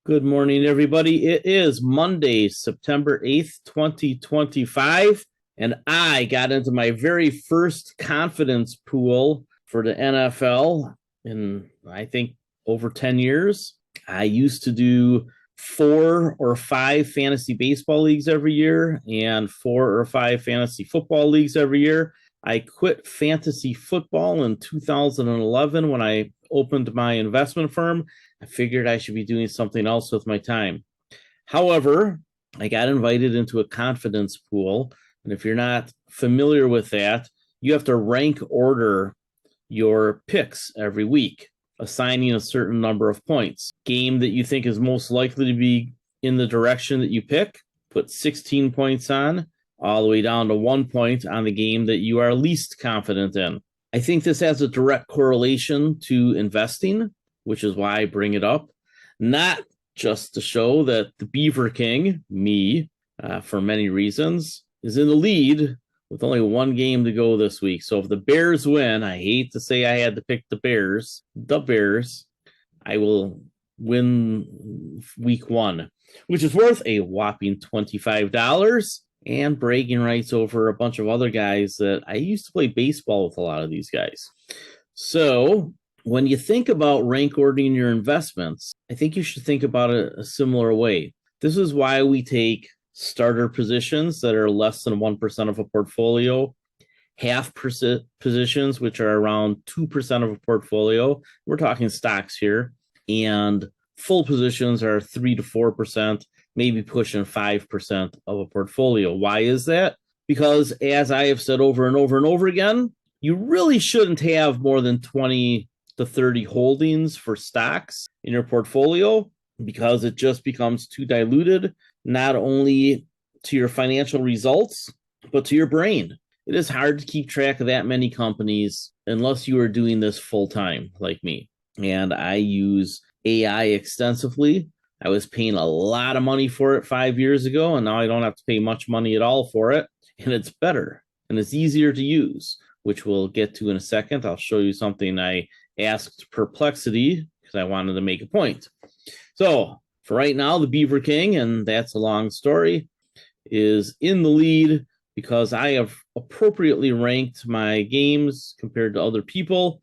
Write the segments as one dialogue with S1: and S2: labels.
S1: Good morning, everybody. It is Monday, September 8th, 2025, and I got into my very first confidence pool for the NFL in, I think, over 10 years. I used to do 4 or 5 fantasy baseball leagues every year and 4 or 5 fantasy football leagues every year. I quit fantasy football in 2011 when I opened my investment firm. I figured I should be doing something else with my time. However, I got invited into a confidence pool. And if you're not familiar with that, you have to rank order your picks every week, assigning a certain number of points. Game that you think is most likely to be in the direction that you pick, put 16 points on, all the way down to 1 point on the game that you are least confident in. I think this has a direct correlation to investing, which is why I bring it up. Not just to show that the Beaver King, me, for many reasons, is in the lead with only one game to go this week. So if the Bears win, I hate to say I had to pick the Bears, I will win week 1, which is worth a whopping $25 and bragging rights over a bunch of other guys that I used to play baseball with a lot of these guys. So when you think about rank ordering your investments, I think you should think about it a similar way. This is why we take starter positions that are less than 1% of a portfolio, half positions, which are around 2% of a portfolio. We're talking stocks here. And full positions are 3 to 4%, maybe pushing 5% of a portfolio. Why is that? Because as I have said over and over and over again, you really shouldn't have more than 20 to 30 holdings for stocks in your portfolio, because it just becomes too diluted, not only to your financial results, but to your brain. It is hard to keep track of that many companies unless you are doing this full time like me. And I use AI extensively. I was paying a lot of money for it 5 years ago, and now I don't have to pay much money at all for it. And it's better and it's easier to use, which we'll get to in a second. I'll show you something I asked Perplexity because I wanted to make a point. So for right now, the Beaver King, and that's a long story, is in the lead because I have appropriately ranked my games compared to other people.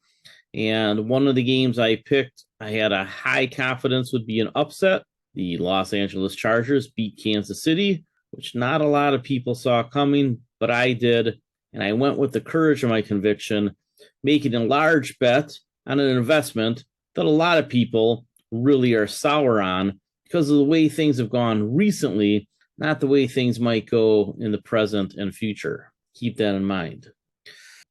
S1: And one of the games I picked, I had a high confidence would be an upset. The Los Angeles Chargers beat Kansas City, which not a lot of people saw coming, but I did. And I went with the courage of my conviction, making a large bet on an investment that a lot of people really are sour on because of the way things have gone recently, not the way things might go in the present and future. Keep that in mind.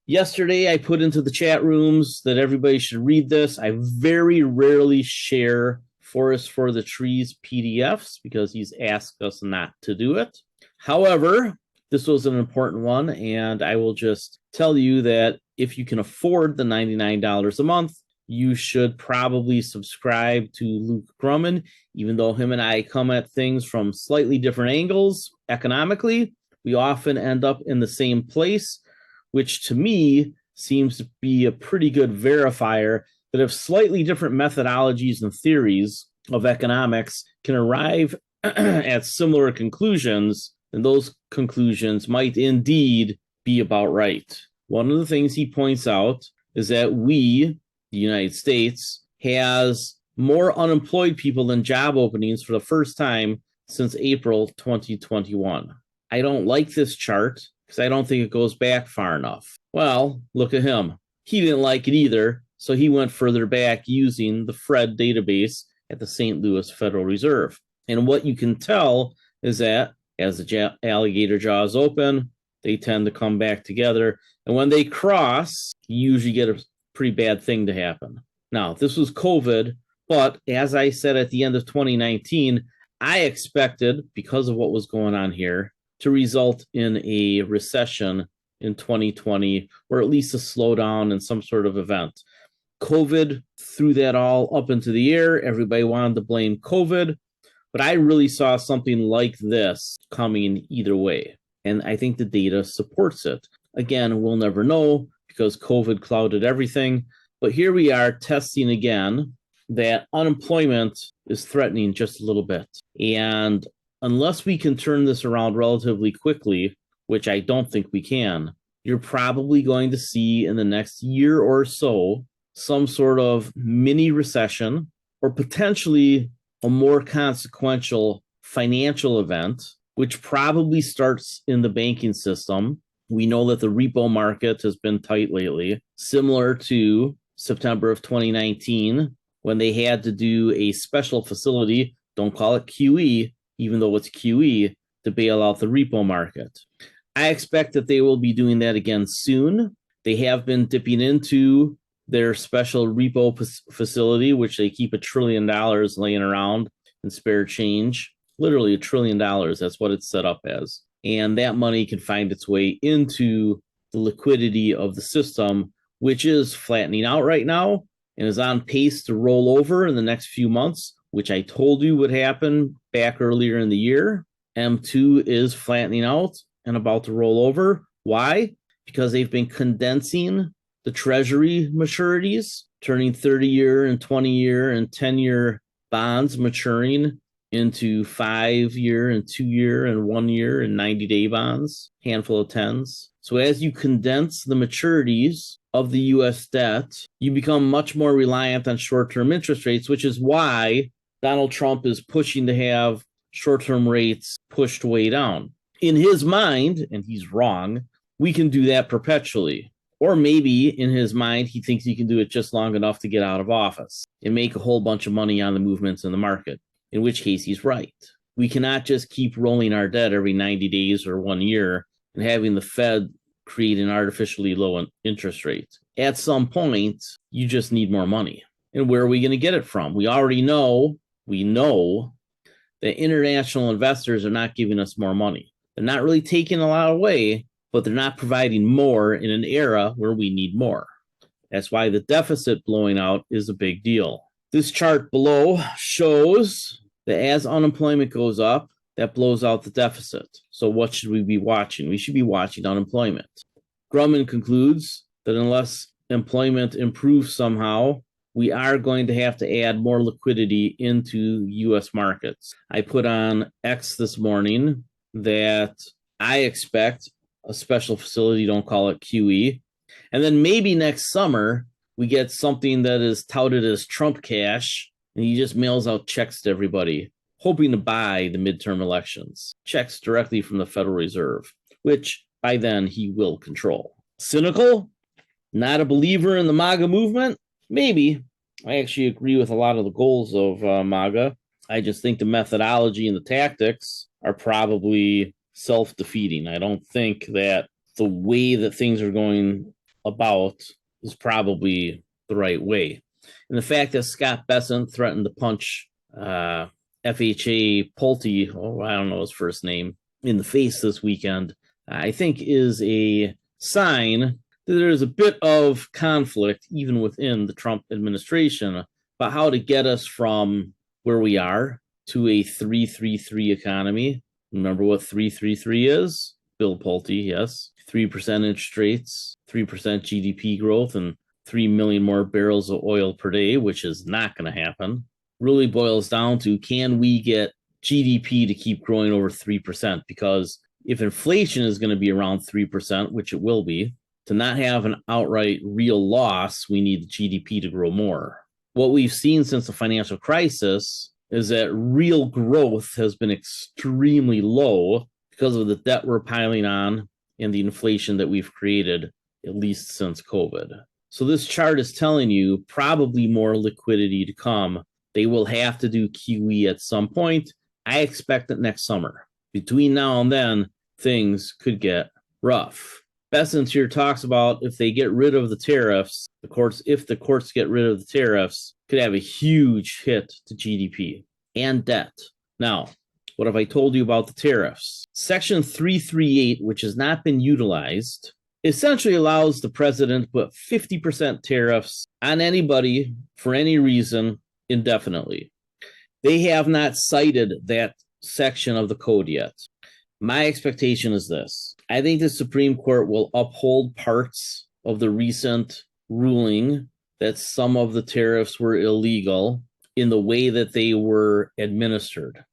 S1: Yesterday, I put into the chat rooms that everybody should read this. I very rarely share Forest for the Trees PDFs because he's asked us not to do it. However, this was an important one, and I will just tell you that if you can afford the $99 a month, you should probably subscribe to Luke Grumman, even though him and I come at things from slightly different angles economically. We often end up in the same place, which to me seems to be a pretty good verifier that if slightly different methodologies and theories of economics can arrive at similar conclusions, then those conclusions might indeed be about right. One of the things he points out is that we, the United States, has more unemployed people than job openings for the first time since April 2021. I don't like this chart because I don't think it goes back far enough. Well, look at him. He didn't like it either, so he went further back using the FRED database at the St. Louis Federal Reserve. And what you can tell is that as the alligator jaws open, they tend to come back together. And when they cross, you usually get a pretty bad thing to happen. Now, this was COVID, but as I said at the end of 2019, I expected, because of what was going on here, to result in a recession in 2020, or at least a slowdown in some sort of event. COVID threw that all up into the air. Everybody wanted to blame COVID, but I really saw something like this coming either way. And I think the data supports it. Again, we'll never know because COVID clouded everything. But here we are testing again that unemployment is threatening just a little bit. And unless we can turn this around relatively quickly, which I don't think we can, you're probably going to see in the next year or so some sort of mini recession or potentially a more consequential financial event, which probably starts in the banking system. We know that the repo market has been tight lately, similar to September of 2019 when they had to do a special facility, don't call it QE, even though it's QE, to bail out the repo market. I expect that they will be doing that again soon. They have been dipping into their special repo facility, which they keep $1 trillion laying around in spare change. Literally $1 trillion. That's what it's set up as. And that money can find its way into the liquidity of the system, which is flattening out right now and is on pace to roll over in the next few months, which I told you would happen back earlier in the year. M2 is flattening out and about to roll over. Why? Because they've been condensing the treasury maturities, turning 30-year and 20-year and 10-year bonds maturing into 5-year and 2-year and 1-year and 90-day bonds, handful of 10s. So as you condense the maturities of the U.S. debt, you become much more reliant on short-term interest rates, which is why Donald Trump is pushing to have short-term rates pushed way down. In his mind, and he's wrong, we can do that perpetually. Or maybe in his mind, he thinks he can do it just long enough to get out of office and make a whole bunch of money on the movements in the market, in which case he's right. We cannot just keep rolling our debt every 90 days or 1 year and having the Fed create an artificially low interest rate. At some point, you just need more money. And where are we going to get it from? We know that international investors are not giving us more money. They're not really taking a lot away, but they're not providing more in an era where we need more. That's why the deficit blowing out is a big deal. This chart below shows that as unemployment goes up, that blows out the deficit. So what should we be watching? We should be watching unemployment. Grumman concludes that unless employment improves somehow, we are going to have to add more liquidity into U.S. markets. I put on X this morning that I expect a special facility, don't call it QE. And then maybe next summer, we get something that is touted as Trump cash, and he just mails out checks to everybody, hoping to buy the midterm elections. Checks directly from the Federal Reserve, which by then he will control. Cynical? Not a believer in the MAGA movement? Maybe. I actually agree with a lot of the goals of MAGA. I just think the methodology and the tactics are probably self-defeating. I don't think that the way that things are going about is probably the right way. And the fact that Scott Bessent threatened to punch FHA Pulte, I don't know his first name, in the face this weekend, I think is a sign that there's a bit of conflict even within the Trump administration about how to get us from where we are to a 3-3-3 economy. Remember what 3-3-3 is? Bill Pulte, yes. 3% interest rates, 3% GDP growth, and 3 million more barrels of oil per day, which is not going to happen. Really boils down to, can we get GDP to keep growing over 3%? Because if inflation is going to be around 3%, which it will be, to not have an outright real loss, we need the GDP to grow more. What we've seen since the financial crisis is that real growth has been extremely low because of the debt we're piling on and the inflation that we've created, at least since COVID. So this chart is telling you probably more liquidity to come. They will have to do QE at some point. I expect it next summer. Between now and then, things could get rough. Bessent here talks about if they get rid of the tariffs, if the courts get rid of the tariffs, could have a huge hit to GDP and debt. Now, what have I told you about the tariffs? Section 338, which has not been utilized, essentially allows the president to put 50% tariffs on anybody for any reason indefinitely. They have not cited that section of the code yet. My expectation is this. I think the Supreme Court will uphold parts of the recent ruling that some of the tariffs were illegal in the way that they were administered,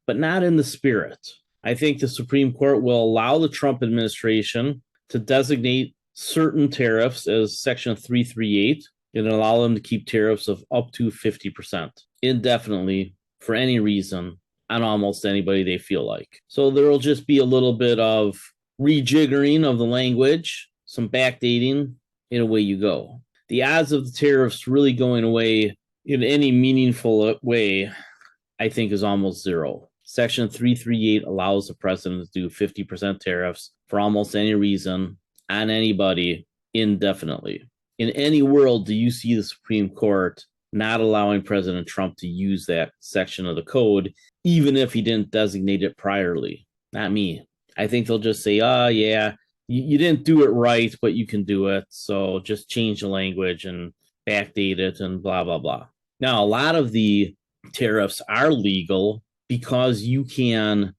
S1: but not in the spirit. I think the Supreme Court will allow the Trump administration to designate certain tariffs as Section 338 and allow them to keep tariffs of up to 50% indefinitely for any reason on almost anybody they feel like. So there will just be a little bit of rejiggering of the language, some backdating, and away you go. The odds of the tariffs really going away in any meaningful way, I think, is almost zero. Section 338 allows the president to do 50% tariffs for almost any reason on anybody indefinitely. In any world, do you see the Supreme Court not allowing President Trump to use that section of the code, even if he didn't designate it priorly? Not me. I think they'll just say, oh, yeah, you didn't do it right, but you can do it. So just change the language and backdate it and blah, blah, blah. Now, a lot of the tariffs are legal because you can,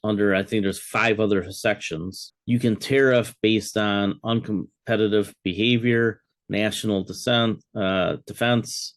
S1: under, I think there's 5 other sections, you can tariff based on uncompetitive behavior, national defense,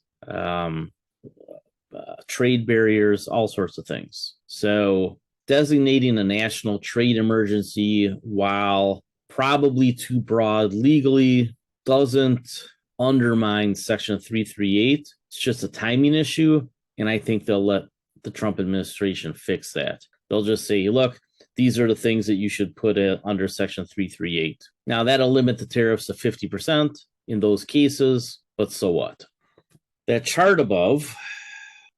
S1: trade barriers, all sorts of things. So designating a national trade emergency, while probably too broad legally, doesn't undermine Section 338. It's just a timing issue, and I think they'll let the Trump administration fix that. They'll just say, look, these are the things that you should put under Section 338. Now, that'll limit the tariffs to 50% in those cases, but so what? That chart above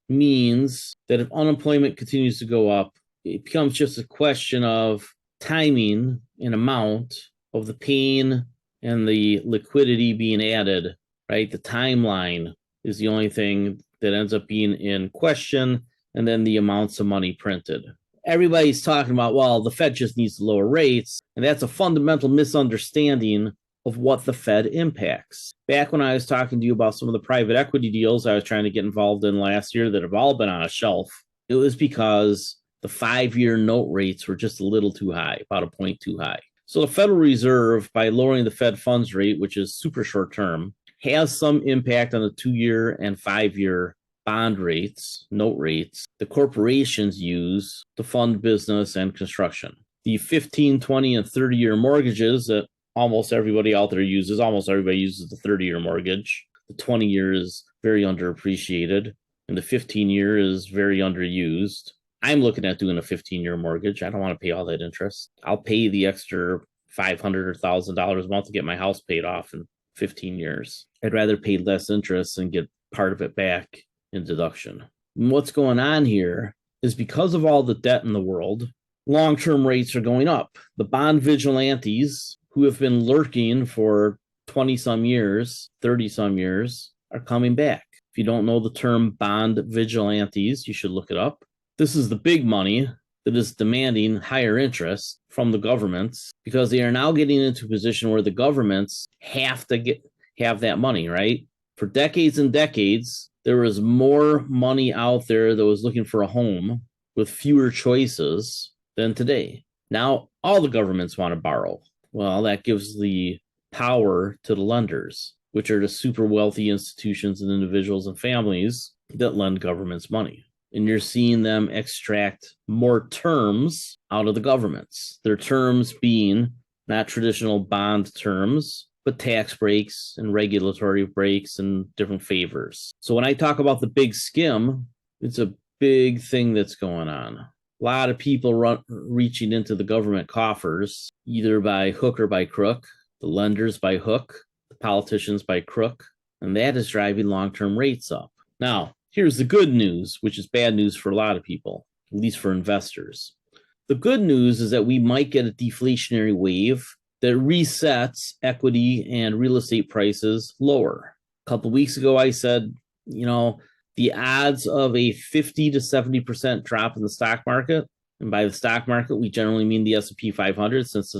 S1: means that if unemployment continues to go up, it becomes just a question of timing and amount of the pain and the liquidity being added, right? The timeline is the only thing that ends up being in question, and then the amounts of money printed. Everybody's talking about, well, the Fed just needs to lower rates, and that's a fundamental misunderstanding of what the Fed impacts. Back when I was talking to you about some of the private equity deals I was trying to get involved in last year that have all been on a shelf, it was because the 5-year note rates were just a little too high, about a point too high. So the Federal Reserve, by lowering the Fed funds rate, which is super short term, has some impact on the 2-year and 5-year bond rates, note rates, the corporations use to fund business and construction. The 15, 20, and 30-year mortgages that almost everybody out there uses, almost everybody uses the 30-year mortgage. The 20-year is very underappreciated, and the 15-year is very underused. I'm looking at doing a 15-year mortgage. I don't want to pay all that interest. I'll pay the extra $500 or $1,000 a month to get my house paid off in 15 years. I'd rather pay less interest and get part of it back in deduction. And what's going on here is because of all the debt in the world, long-term rates are going up. The bond vigilantes who have been lurking for 20-some years, 30-some years, are coming back. If you don't know the term bond vigilantes, you should look it up. This is the big money that is demanding higher interest from the governments because they are now getting into a position where the governments have to have that money, right? For decades and decades, there was more money out there that was looking for a home with fewer choices than today. Now, all the governments want to borrow. Well, that gives the power to the lenders, which are the super wealthy institutions and individuals and families that lend governments money. And you're seeing them extract more terms out of the governments. Their terms being not traditional bond terms, but tax breaks and regulatory breaks and different favors. So when I talk about the big skim, it's a big thing that's going on. A lot of people reaching into the government coffers, either by hook or by crook, the lenders by hook, the politicians by crook, and that is driving long-term rates up. Now, here's the good news, which is bad news for a lot of people, at least for investors. The good news is that we might get a deflationary wave that resets equity and real estate prices lower. A couple of weeks ago, I said, the odds of a 50 to 70% drop in the stock market, and by the stock market, we generally mean the S&P 500, since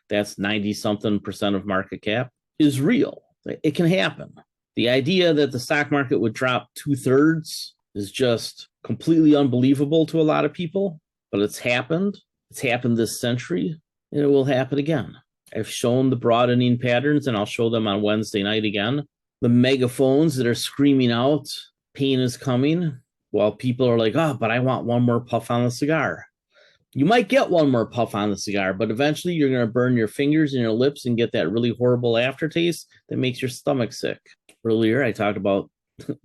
S1: that's 90-something% of market cap, is real. It can happen. The idea that the stock market would drop 2/3 is just completely unbelievable to a lot of people, but it's happened. It's happened this century, and it will happen again. I've shown the broadening patterns, and I'll show them on Wednesday night again. the megaphones that are screaming out, pain is coming, while people are like, oh, but I want one more puff on the cigar. You might get one more puff on the cigar, but eventually you're going to burn your fingers and your lips and get that really horrible aftertaste that makes your stomach sick. Earlier, I talked about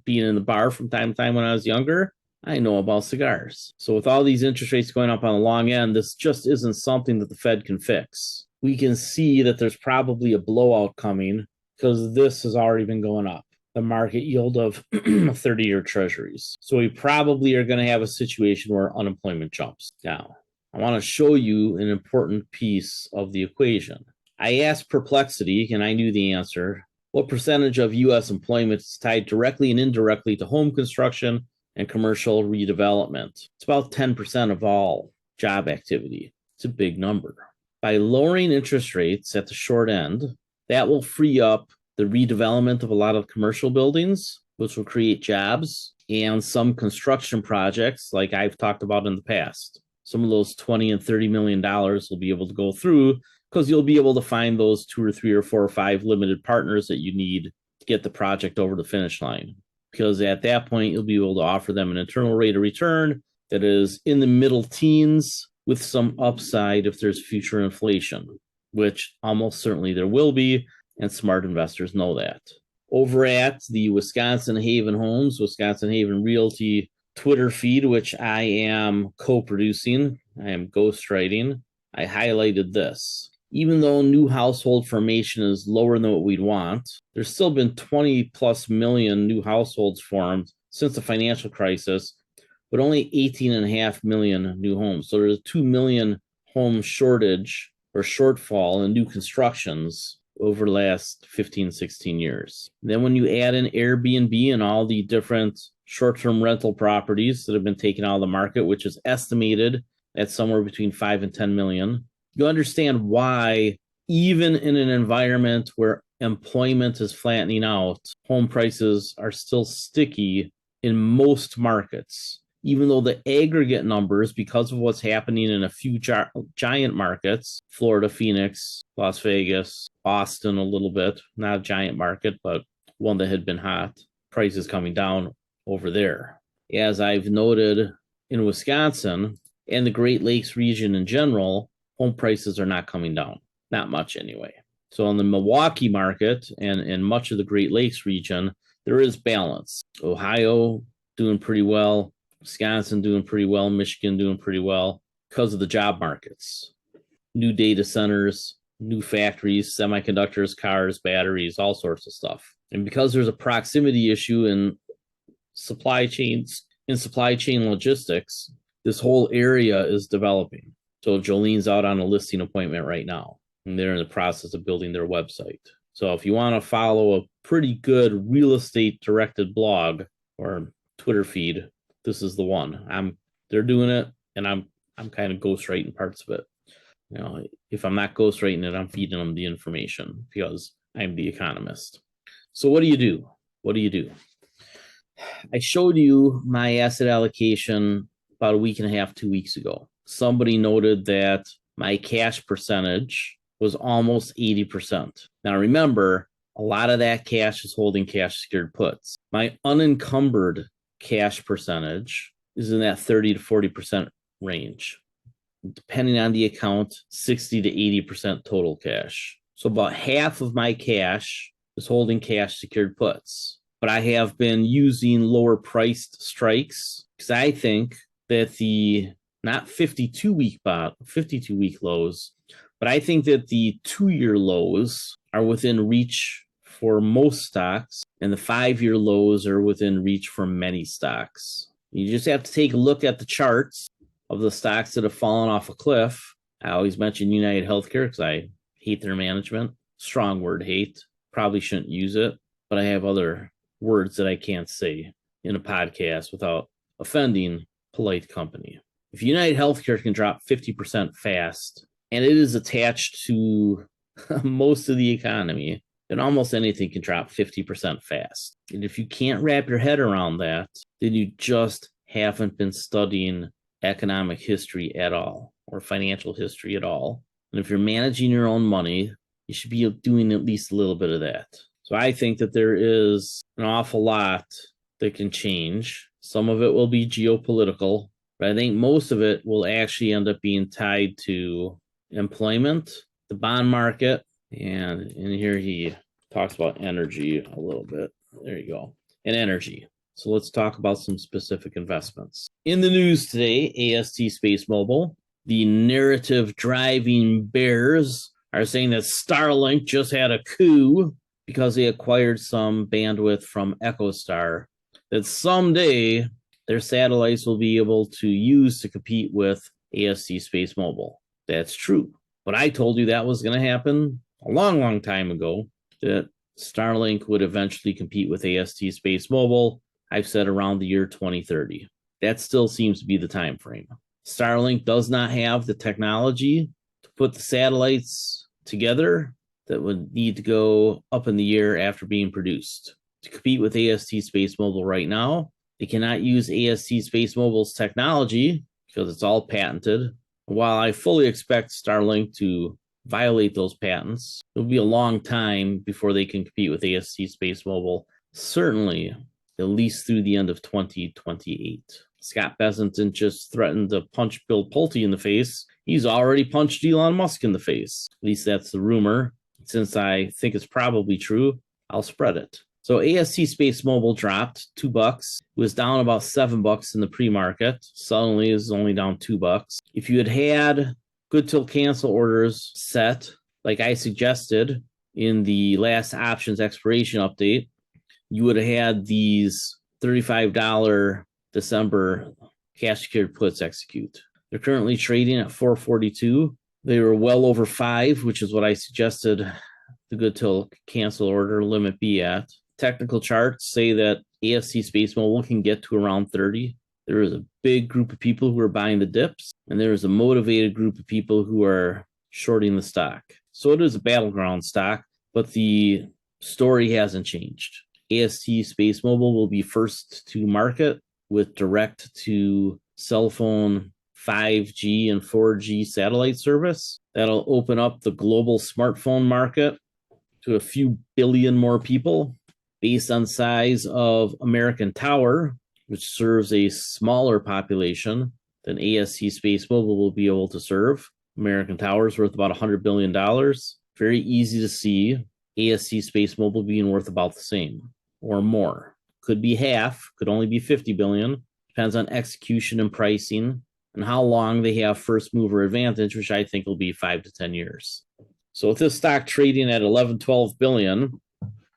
S1: being in the bar from time to time when I was younger. I know about cigars. So with all these interest rates going up on the long end, this just isn't something that the Fed can fix. We can see that there's probably a blowout coming because this has already been going up, the market yield of 30-year treasuries. So we probably are going to have a situation where unemployment jumps. Now, I want to show you an important piece of the equation. I asked Perplexity, and I knew the answer. What percentage of U.S. employment is tied directly and indirectly to home construction and commercial redevelopment? It's about 10% of all job activity. It's a big number. By lowering interest rates at the short end, that will free up the redevelopment of a lot of commercial buildings, which will create jobs, and some construction projects like I've talked about in the past. Some of those $20 and $30 million will be able to go through because you'll be able to find those 2 or 3 or 4 or 5 limited partners that you need to get the project over the finish line. Because at that point, you'll be able to offer them an internal rate of return that is in the middle teens with some upside if there's future inflation, which almost certainly there will be, and smart investors know that. Over at the Wisconsin Haven Homes, Wisconsin Haven Realty Twitter feed, which I am co-producing, I am ghostwriting, I highlighted this. Even though new household formation is lower than what we'd want, there's still been 20 plus million new households formed since the financial crisis, but only 18.5 million new homes. So there's a 2 million home shortage or shortfall in new constructions over the last 15, 16 years. Then when you add in Airbnb and all the different short-term rental properties that have been taken out of the market, which is estimated at somewhere between 5 and 10 million, you understand why, even in an environment where employment is flattening out, home prices are still sticky in most markets. Even though the aggregate numbers, because of what's happening in a few giant markets, Florida, Phoenix, Las Vegas, Boston a little bit, not a giant market, but one that had been hot, prices coming down over there. As I've noted in Wisconsin and the Great Lakes region in general, home prices are not coming down, not much anyway. So in the Milwaukee market and much of the Great Lakes region, there is balance. Ohio doing pretty well, Wisconsin doing pretty well, Michigan doing pretty well because of the job markets. New data centers, new factories, semiconductors, cars, batteries, all sorts of stuff. And because there's a proximity issue in supply chain logistics, this whole area is developing. So Jolene's out on a listing appointment right now, and they're in the process of building their website. So if you want to follow a pretty good real estate directed blog or Twitter feed, this is the one. They're doing it, and I'm kind of ghostwriting parts of it. You know, if I'm not ghostwriting it, I'm feeding them the information because I'm the economist. So what do you do? What do you do? I showed you my asset allocation about a week and a half, 2 weeks ago. Somebody noted that my cash percentage was almost 80%. Now remember, a lot of that cash is holding cash secured puts. My unencumbered cash percentage is in that 30 to 40% range. Depending on the account, 60 to 80% total cash. So about half of my cash is holding cash secured puts. But I have been using lower priced strikes because I think that the not 52-week lows, but I think that the 2-year lows are within reach for most stocks, and the 5-year lows are within reach for many stocks. You just have to take a look at the charts of the stocks that have fallen off a cliff. I always mention United Healthcare because I hate their management. Strong word, hate. Probably shouldn't use it, but I have other words that I can't say in a podcast without offending polite company. If United Healthcare can drop 50% fast, and it is attached to most of the economy, then almost anything can drop 50% fast. And if you can't wrap your head around that, then you just haven't been studying economic history at all or financial history at all. And if you're managing your own money, you should be doing at least a little bit of that. So I think that there is an awful lot that can change. Some of it will be geopolitical, but I think most of it will actually end up being tied to employment, the bond market, and in here he talks about energy a little bit. There you go. And energy. So let's talk about some specific investments. In the news today, AST Space Mobile, the narrative driving bears are saying that Starlink just had a coup because they acquired some bandwidth from EchoStar that someday their satellites will be able to use to compete with AST Space Mobile. That's true. But I told you that was going to happen a long, long time ago, that Starlink would eventually compete with AST Space Mobile. I've said around the year 2030. That still seems to be the time frame. Starlink does not have the technology to put the satellites together that would need to go up in the air after being produced. To compete with AST Space Mobile right now, they cannot use AST Space Mobile's technology because it's all patented. While I fully expect Starlink to violate those patents, it'll be a long time before they can compete with AST Space Mobile. Certainly, at least through the end of 2028. Scott Bessington just threatened to punch Bill Pulte in the face. He's already punched Elon Musk in the face. At least that's the rumor. Since I think it's probably true, I'll spread it. So AST Space Mobile dropped $2. It was down about $7 in the pre-market. Suddenly, it was only down $2. If you had good till cancel orders set, like I suggested in the last options expiration update, you would have had these $35 December cash secured puts execute. They're currently trading at 442. They were well over 5, which is what I suggested the good till cancel order limit be at. Technical charts say that AST Space Mobile can get to around 30. There is a big group of people who are buying the dips, and there is a motivated group of people who are shorting the stock. So it is a battleground stock, but the story hasn't changed. AST Space Mobile will be first to market with direct to cell phone 5G and 4G satellite service. That'll open up the global smartphone market to a few billion more people based on size of American Tower, which serves a smaller population than AST Space Mobile will be able to serve. American Tower is worth about $100 billion. Very easy to see AST Space Mobile being worth about the same or more. Could be half, could only be 50 billion. Depends on execution and pricing and how long they have first mover advantage, which I think will be 5 to 10 years. So with this stock trading at 11, 12 billion,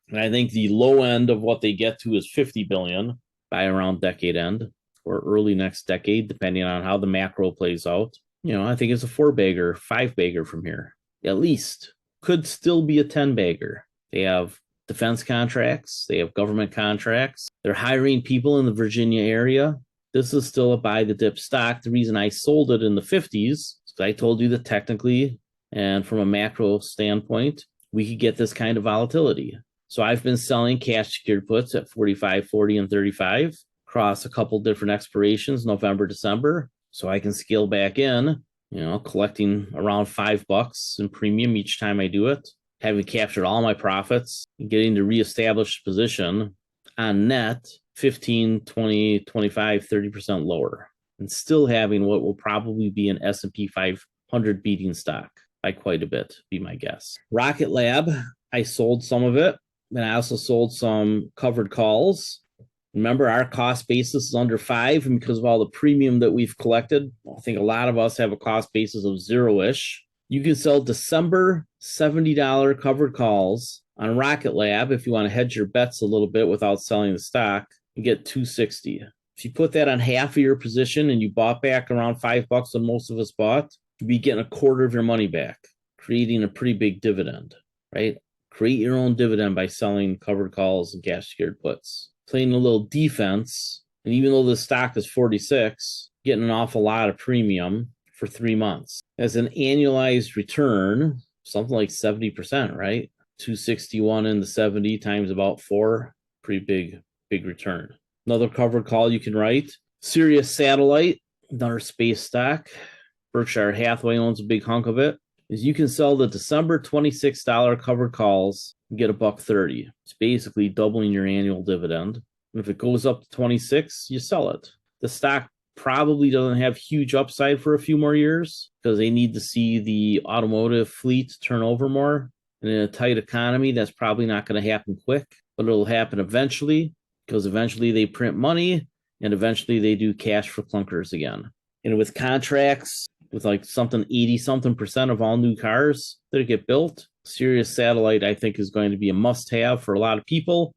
S1: and I think the low end of what they get to is 50 billion by around decade end or early next decade, depending on how the macro plays out. I think it's a 4-bagger, 5-bagger from here. At least could still be a 10-bagger. They have defense contracts. They have government contracts. They're hiring people in the Virginia area. This is still a buy the dip stock. The reason I sold it in the 50s is because I told you that technically and from a macro standpoint, we could get this kind of volatility. So I've been selling cash secured puts at 45, 40, and 35 across a couple different expirations, November, December. So I can scale back in, collecting around $5 in premium each time I do it, having captured all my profits and getting to reestablish position on net 15, 20, 25, 30% lower and still having what will probably be an S&P 500 beating stock by quite a bit, be my guess. Rocket Lab, I sold some of it, and I also sold some covered calls. Remember, our cost basis is under 5, and because of all the premium that we've collected, I think a lot of us have a cost basis of 0-ish. You can sell December $70 covered calls on Rocket Lab if you want to hedge your bets a little bit without selling the stock and get $260. If you put that on half of your position and you bought back around $5 when most of us bought, you'd be getting a quarter of your money back, creating a pretty big dividend, right? Create your own dividend by selling covered calls and cash secured puts. Playing a little defense, and even though the stock is 46, getting an awful lot of premium for 3 months. As an annualized return, something like 70%, right? 261 in the 70 times about 4, pretty big return. Another covered call you can write. Sirius Satellite, another space stock. Berkshire Hathaway owns a big hunk of it. Is you can sell the December $26 covered calls you get $1.30. It's basically doubling your annual dividend. And if it goes up to 26, you sell it. The stock probably doesn't have huge upside for a few more years because they need to see the automotive fleet turn over more. And in a tight economy, that's probably not going to happen quick, but it'll happen eventually because eventually they print money and eventually they do cash for clunkers again. And with contracts, with like something 80-something% of all new cars that get built, Sirius Satellite, I think, is going to be a must-have for a lot of people,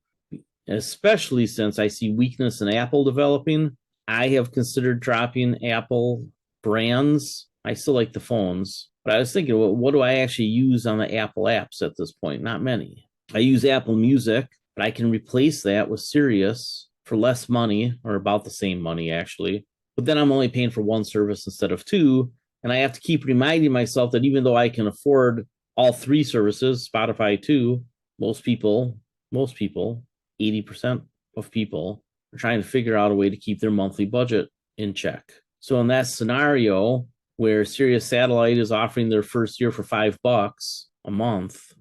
S1: especially since I see weakness in Apple developing. I have considered dropping Apple brands. I still like the phones, but I was thinking, well, what do I actually use on the Apple apps at this point? Not many. I use Apple Music, but I can replace that with Sirius for less money, or about the same money, actually. But then I'm only paying for one service instead of two, and I have to keep reminding myself that even though I can afford all three services, Spotify too, most people, 80% of people are trying to figure out a way to keep their monthly budget in check. So in that scenario where Sirius Satellite is offering their first year for $5 a month,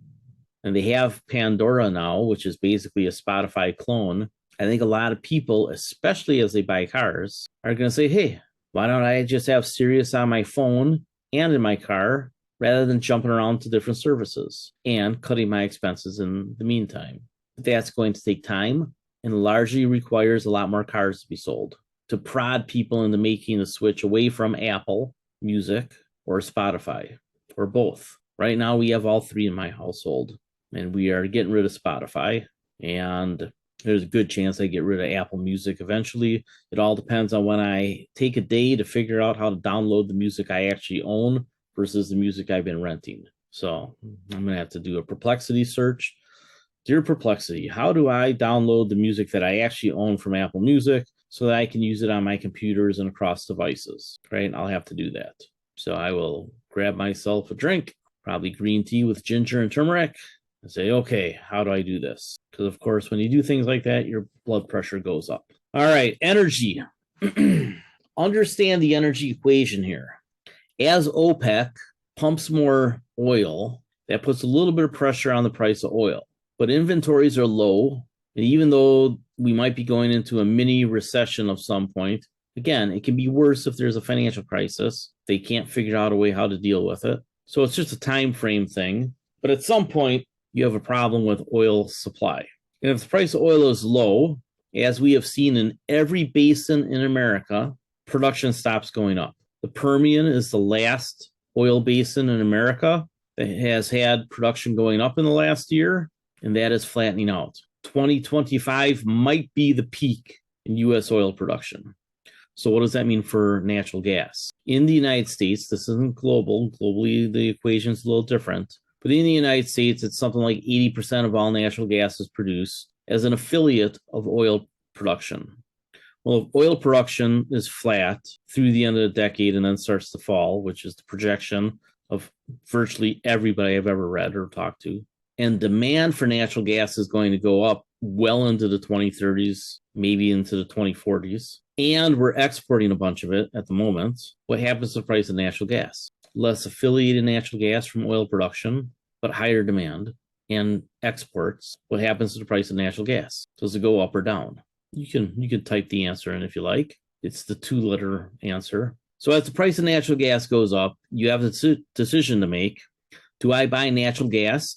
S1: and they have Pandora now, which is basically a Spotify clone, I think a lot of people, especially as they buy cars, are going to say, hey, why don't I just have Sirius on my phone and in my car rather than jumping around to different services and cutting my expenses in the meantime? That's going to take time and largely requires a lot more cars to be sold to prod people into making the switch away from Apple Music or Spotify or both. Right now, we have all three in my household, and we are getting rid of Spotify, and there's a good chance I get rid of Apple Music eventually. It all depends on when I take a day to figure out how to download the music I actually own versus the music I've been renting. So I'm going to have to do a Perplexity search. Dear Perplexity, how do I download the music that I actually own from Apple Music so that I can use it on my computers and across devices, right? I'll have to do that. So I will grab myself a drink, probably green tea with ginger and turmeric, and say, okay, how do I do this? Because, of course, when you do things like that, your blood pressure goes up. All right, energy. Understand the energy equation here. As OPEC pumps more oil, that puts a little bit of pressure on the price of oil. But inventories are low. And even though we might be going into a mini recession of some point, again, it can be worse if there's a financial crisis. They can't figure out a way how to deal with it. So it's just a time frame thing. But at some point, you have a problem with oil supply. And if the price of oil is low, as we have seen in every basin in America, production stops going up. The Permian is the last oil basin in America that has had production going up in the last year, and that is flattening out. 2025 might be the peak in U.S. oil production. So what does that mean for natural gas? In the United States, this isn't global. Globally, the equation is a little different. But in the United States, it's something like 80% of all natural gas is produced as an affiliate of oil production. Well, if oil production is flat through the end of the decade and then starts to fall, which is the projection of virtually everybody I've ever read or talked to, and demand for natural gas is going to go up well into the 2030s, maybe into the 2040s, and we're exporting a bunch of it at the moment, what happens to the price of natural gas? Less affiliated natural gas from oil production, but higher demand and exports. What happens to the price of natural gas? Does it go up or down? You can type the answer in if you like. It's the 2-letter answer. So as the price of natural gas goes up, you have the decision to make. Do I buy natural gas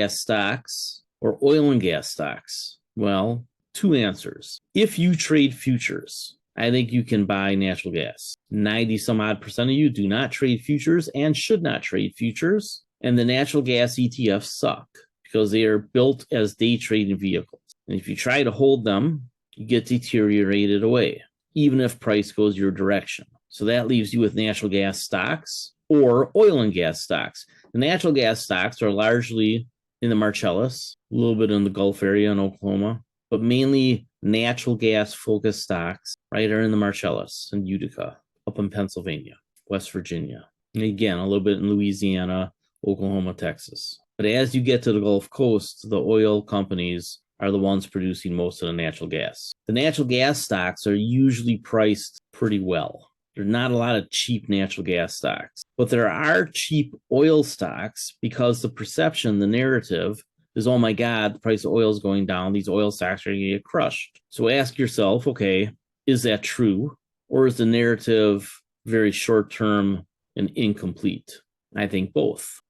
S1: stocks, or oil and gas stocks? Well, 2 answers. If you trade futures, I think you can buy natural gas. 90-some-odd% of you do not trade futures and should not trade futures. And the natural gas ETFs suck because they are built as day trading vehicles. And if you try to hold them, you get deteriorated away, even if price goes your direction. So that leaves you with natural gas stocks or oil and gas stocks. The natural gas stocks are largely in the Marcellus, a little bit in the Gulf area in Oklahoma, but mainly natural gas focused stocks, right, are in the Marcellus and Utica, up in Pennsylvania, West Virginia, and again, a little bit in Louisiana, Oklahoma, Texas. But as you get to the Gulf Coast, the oil companies are the ones producing most of the natural gas. The natural gas stocks are usually priced pretty well. There's not a lot of cheap natural gas stocks, but there are cheap oil stocks because the perception, the narrative is, oh my God, the price of oil is going down. These oil stocks are going to get crushed. So ask yourself, okay, is that true? Or is the narrative very short-term and incomplete? I think both.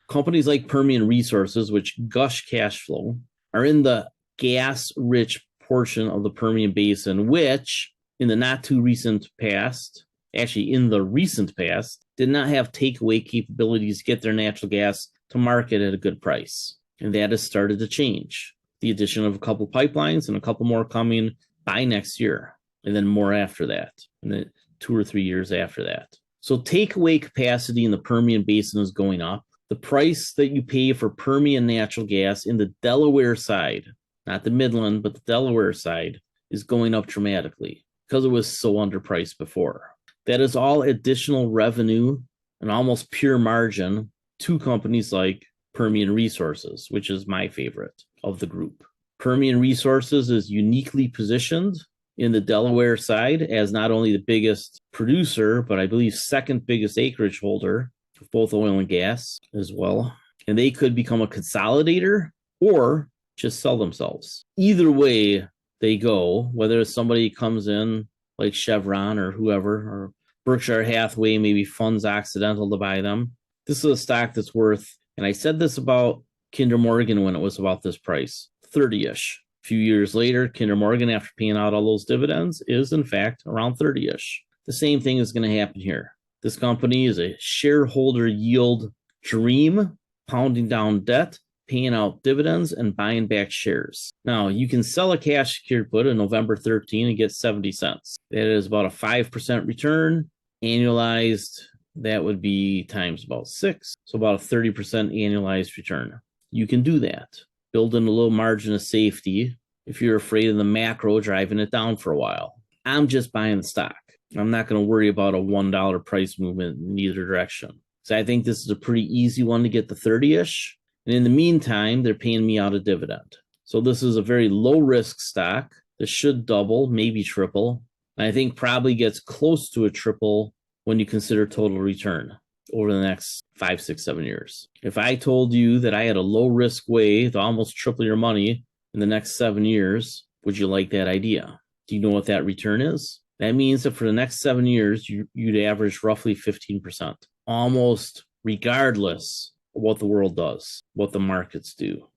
S1: Companies like Permian Resources, which gush cash flow, are in the gas-rich portion of the Permian Basin, which in the not too recent past, actually in the recent past, did not have takeaway capabilities to get their natural gas to market at a good price. And that has started to change. The addition of a couple pipelines and a couple more coming by next year, and then more after that, and then 2 or 3 years after that. So takeaway capacity in the Permian Basin is going up. The price that you pay for Permian natural gas in the Delaware side, not the Midland, but the Delaware side, is going up dramatically because it was so underpriced before. That is all additional revenue and almost pure margin to companies like Permian Resources, which is my favorite of the group. Permian Resources is uniquely positioned in the Delaware side as not only the biggest producer, but I believe second biggest acreage holder of both oil and gas as well. And they could become a consolidator or just sell themselves. Either way they go, whether somebody comes in like Chevron or whoever, or Berkshire Hathaway maybe funds Occidental to buy them. This is a stock that's worth, and I said this about Kinder Morgan when it was about this price, 30-ish. A few years later, Kinder Morgan, after paying out all those dividends, is in fact around 30-ish. The same thing is going to happen here. This company is a shareholder yield dream, pounding down debt, paying out dividends, and buying back shares. Now, you can sell a cash secured put on November 13 and get 70 cents. That is about a 5% return. Annualized, that would be times about 6. So about a 30% annualized return. You can do that. Build in a little margin of safety if you're afraid of the macro driving it down for a while. I'm just buying the stock. I'm not going to worry about a $1 price movement in either direction. So I think this is a pretty easy one to get the 30-ish. And in the meantime, they're paying me out a dividend. So this is a very low risk stock that should double, maybe triple. And I think probably gets close to a triple when you consider total return over the next 5, 6, 7 years. If I told you that I had a low risk way to almost triple your money in the next 7 years, would you like that idea? Do you know what that return is? That means that for the next 7 years, you'd average roughly 15%, almost regardless of what the world does, what the markets do.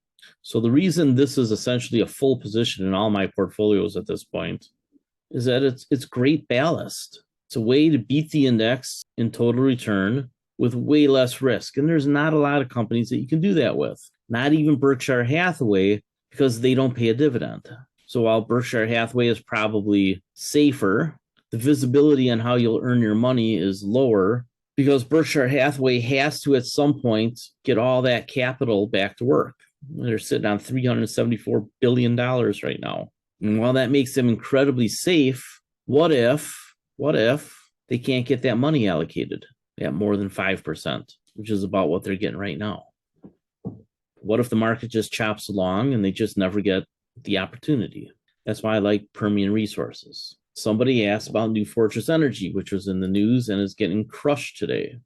S1: So the reason this is essentially a full position in all my portfolios at this point is that it's great ballast. It's a way to beat the index in total return with way less risk. And there's not a lot of companies that you can do that with, not even Berkshire Hathaway, because they don't pay a dividend. So while Berkshire Hathaway is probably safer, the visibility on how you'll earn your money is lower because Berkshire Hathaway has to at some point get all that capital back to work. They're sitting on $374 billion right now. And while that makes them incredibly safe, what if they can't get that money allocated at more than 5%, which is about what they're getting right now? What if the market just chops along and they just never get the opportunity? That's why I like Permian Resources. Somebody asked about New Fortress Energy, which was in the news and is getting crushed today.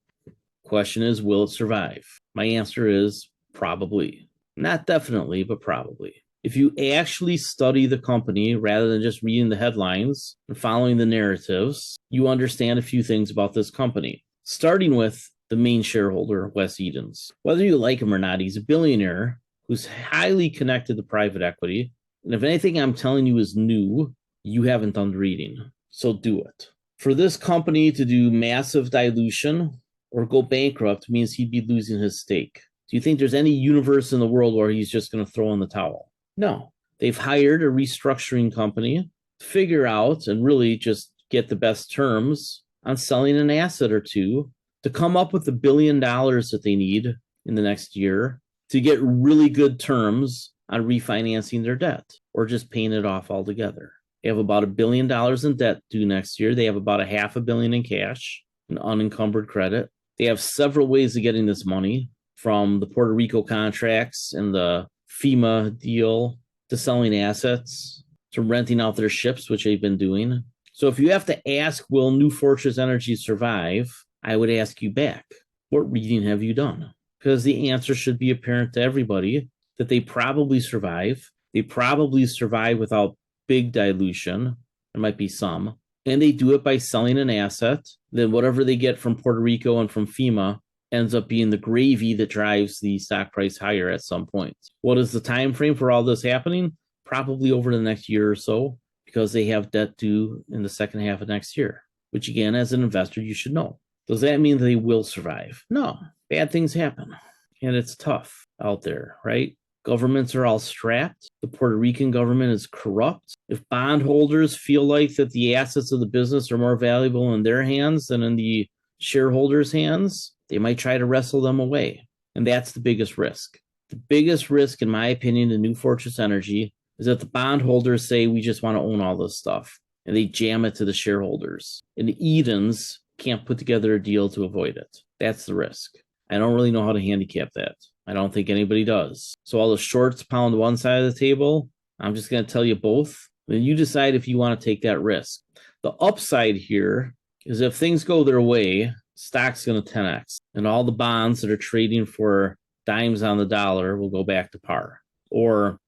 S1: Question is, will it survive? My answer is probably. Not definitely, but probably. If you actually study the company rather than just reading the headlines and following the narratives, you understand a few things about this company, starting with the main shareholder, Wes Edens. Whether you like him or not, he's a billionaire who's highly connected to private equity. And if anything I'm telling you is new, you haven't done the reading. So do it. For this company to do massive dilution or go bankrupt means he'd be losing his stake. Do you think there's any universe in the world where he's just going to throw in the towel? No. They've hired a restructuring company to figure out and really just get the best terms on selling an asset or two to come up with $1 billion that they need in the next year to get really good terms on refinancing their debt or just paying it off altogether. They have about $1 billion in debt due next year. They have about $500 million in cash and unencumbered credit. They have several ways of getting this money, from the Puerto Rico contracts and the FEMA deal to selling assets to renting out their ships, which they've been doing. So if you have to ask, will New Fortress Energy survive? I would ask you back, what reading have you done? Because the answer should be apparent to everybody that they probably survive. They probably survive without big dilution. There might be some. And they do it by selling an asset. Then whatever they get from Puerto Rico and from FEMA ends up being the gravy that drives the stock price higher at some point. What is the time frame for all this happening? Probably over the next year or so, because they have debt due in the second half of next year, which again, as an investor, you should know. Does that mean they will survive? No, bad things happen. And it's tough out there, right? Governments are all strapped. The Puerto Rican government is corrupt. If bondholders feel like that the assets of the business are more valuable in their hands than in the shareholders' hands, they might try to wrestle them away. And that's the biggest risk. The biggest risk, in my opinion, in New Fortress Energy is that the bondholders say, we just want to own all this stuff. And they jam it to the shareholders. And the Edens can't put together a deal to avoid it. That's the risk. I don't really know how to handicap that. I don't think anybody does. So all the shorts pound one side of the table. I'm just going to tell you both. Then you decide if you want to take that risk. The upside here is if things go their way, stock's going to 10x. And all the bonds that are trading for dimes on the dollar will go back to par. Or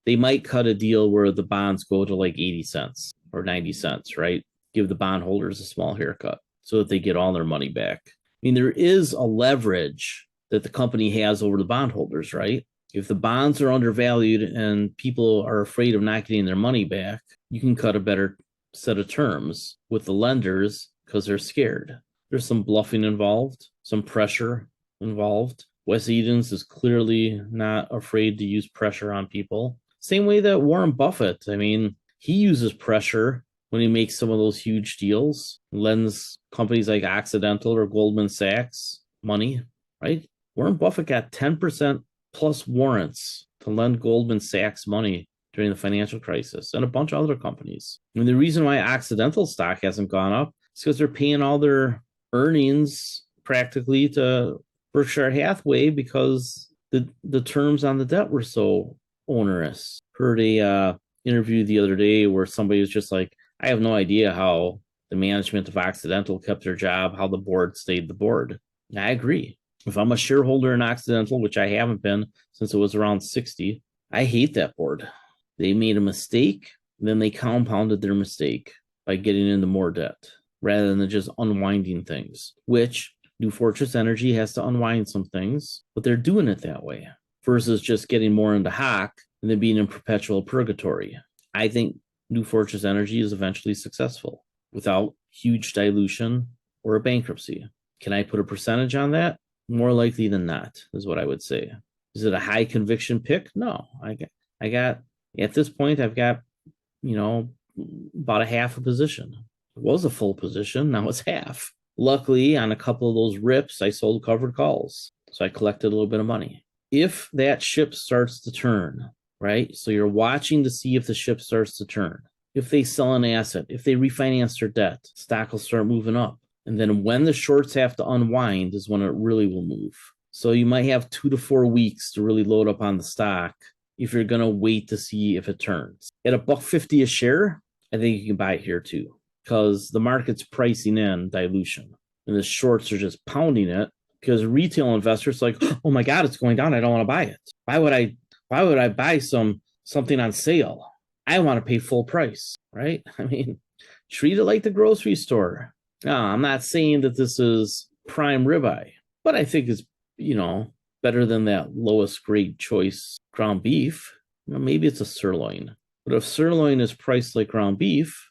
S1: they might cut a deal where the bonds go to like 80 cents or 90 cents, right? Give the bondholders a small haircut so that they get all their money back. I mean, there is a leverage that the company has over the bondholders, right? If the bonds are undervalued and people are afraid of not getting their money back, you can cut a better set of terms with the lenders because they're scared. There's some bluffing involved, some pressure involved. Wes Edens is clearly not afraid to use pressure on people. Same way that Warren Buffett, I mean, he uses pressure when he makes some of those huge deals, lends companies like Occidental or Goldman Sachs money, right? Warren Buffett got 10% plus warrants to lend Goldman Sachs money during the financial crisis and a bunch of other companies. I mean, the reason why Occidental stock hasn't gone up is because they're paying all their earnings practically to Berkshire Hathaway because the terms on the debt were so onerous. Heard a interview the other day where somebody was just like, I have no idea how the management of Occidental kept their job, how the board stayed the board. And I agree. If I'm a shareholder in Occidental, which I haven't been since it was around 60, I hate that board. They made a mistake, then they compounded their mistake by getting into more debt rather than just unwinding things, which New Fortress Energy has to unwind some things, but they're doing it that way versus just getting more into hock and then being in perpetual purgatory. I think New Fortress Energy is eventually successful without huge dilution or a bankruptcy. Can I put a percentage on that? More likely than not, is what I would say. Is it a high conviction pick? No. I got at this point, I've got, about a half a position. It was a full position. Now it's half. Luckily, on a couple of those rips, I sold covered calls. So I collected a little bit of money. If that ship starts to turn, right? So you're watching to see if the ship starts to turn. If they sell an asset, if they refinance their debt, stock will start moving up. And then when the shorts have to unwind is when it really will move. So you might have 2 to 4 weeks to really load up on the stock if you're going to wait to see if it turns. At $1.50 a share, I think you can buy it here too, because the market's pricing in dilution. And the shorts are just pounding it because retail investors are like, oh my God, it's going down. I don't want to buy it. Why would I buy something on sale? I want to pay full price, right? I mean, treat it like the grocery store. No, I'm not saying that this is prime ribeye, but I think it's, better than that lowest grade choice ground beef. Maybe it's a sirloin, but if sirloin is priced like ground beef,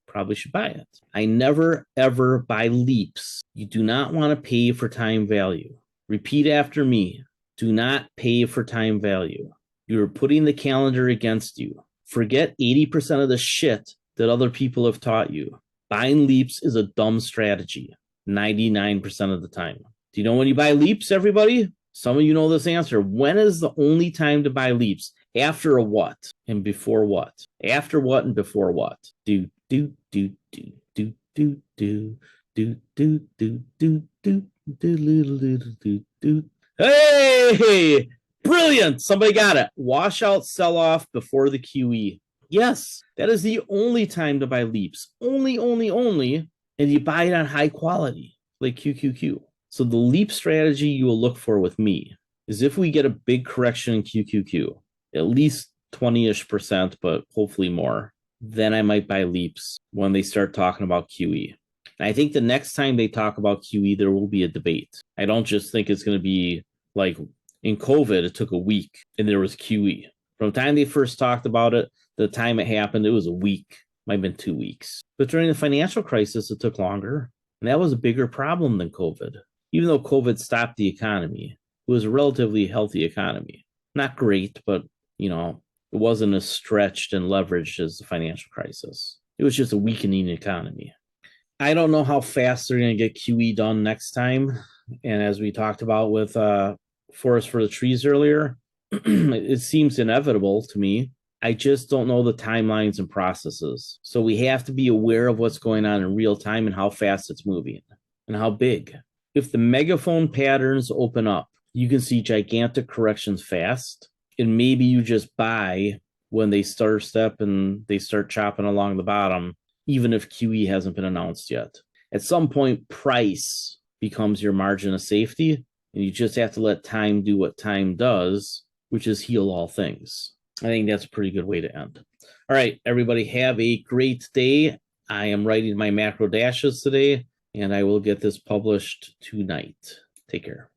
S1: probably should buy it. I never, ever buy leaps. You do not want to pay for time value. Repeat after me. Do not pay for time value. You are putting the calendar against you. Forget 80% of the shit that other people have taught you. Buying leaps is a dumb strategy 99% of the time. Do you know when you buy leaps, everybody? Some of you know this answer. When is the only time to buy leaps? After a what and before what? After what and before what? Do, do, do, do, do, do, do, do, do, do, do, do, do, do. Hey! Brilliant! Somebody got it. Wash out, sell off before the QE. Yes, that is the only time to buy leaps. Only. And you buy it on high quality, like QQQ. So the leap strategy you will look for with me is if we get a big correction in QQQ, at least 20-ish%, but hopefully more, then I might buy leaps when they start talking about QE. And I think the next time they talk about QE, there will be a debate. I don't just think it's going to be like in COVID, it took a week and there was QE. From the time they first talked about it, the time it happened, it was a week, might have been 2 weeks. But during the financial crisis, it took longer. And that was a bigger problem than COVID. Even though COVID stopped the economy, it was a relatively healthy economy. Not great, but, you know, it wasn't as stretched and leveraged as the financial crisis. It was just a weakening economy. I don't know how fast they're going to get QE done next time. And as we talked about with Forest for the Trees earlier, it seems inevitable to me. I just don't know the timelines and processes. So we have to be aware of what's going on in real time and how fast it's moving and how big. If the megaphone patterns open up, you can see gigantic corrections fast. And maybe you just buy when they start step and they start chopping along the bottom, even if QE hasn't been announced yet. At some point, price becomes your margin of safety, and you just have to let time do what time does, which is heal all things. I think that's a pretty good way to end. All right, everybody, have a great day. I am writing my macro dashes today, and I will get this published tonight. Take care.